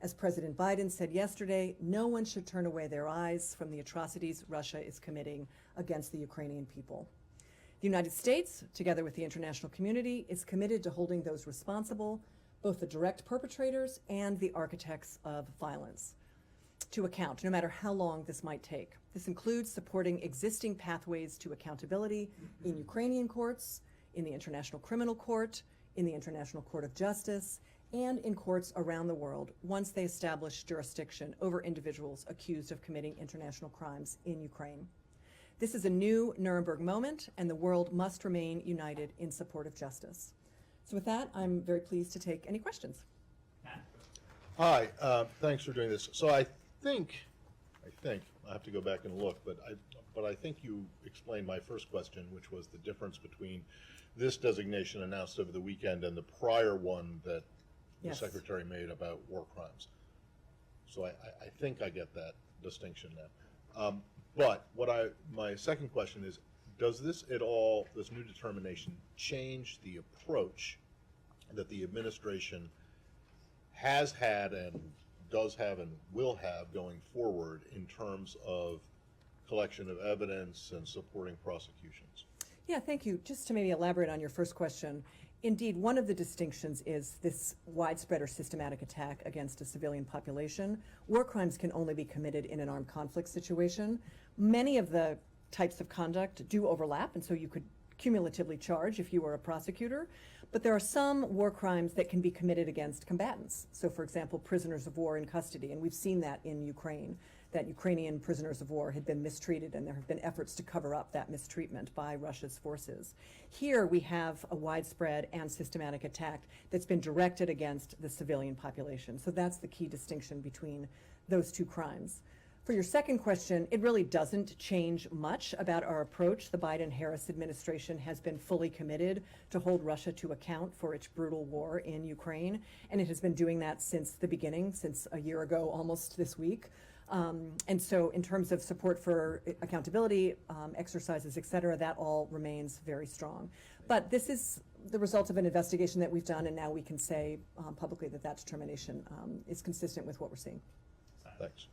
As President Biden said yesterday, no one should turn away their eyes from the atrocities Russia is committing against the Ukrainian people. The United States, together with the international community, is committed to holding those responsible, both the direct perpetrators and the architects of violence, to account, no matter how long this might take. This includes supporting existing pathways to accountability in Ukrainian courts, in the International Criminal Court, in the International Court of Justice, and in courts around the world once they establish jurisdiction over individuals accused of committing international crimes in Ukraine. This is a new Nuremberg moment, and the world must remain united in support of justice. So with that, I'm very pleased to take any questions. Hi, thanks for doing this. So I think, I have to go back and look, but I think you explained my first question, which was the difference between this designation announced over the weekend and the prior one that Yes. the Secretary made about war crimes. So I think I get that distinction now. But my second question is, does this at all, this new determination, change the approach that the administration has had and does have and will have going forward in terms of collection of evidence and supporting prosecutions? Yeah, thank you. Just to maybe elaborate on your first question, indeed, one of the distinctions is this widespread or systematic attack against a civilian population. War crimes can only be committed in an armed conflict situation. Many of the types of conduct do overlap, and so you could cumulatively charge if you were a prosecutor. But there are some war crimes that can be committed against combatants. So, for example, prisoners of war in custody, and we've seen that in Ukraine, that Ukrainian prisoners of war had been mistreated, and there have been efforts to cover up that mistreatment by Russia's forces. Here we have a widespread and systematic attack that's been directed against the civilian population. So that's the key distinction between those two crimes. For your second question, it really doesn't change much about our approach. The Biden-Harris administration has been fully committed to hold Russia to account for its brutal war in Ukraine, and it has been doing that since the beginning, since a year ago, almost this week. And so in terms of support for accountability, exercises, et cetera, that all remains very strong. But this is the result of an investigation that we've done, and now we can say publicly that that determination is consistent with what we're seeing. Thanks.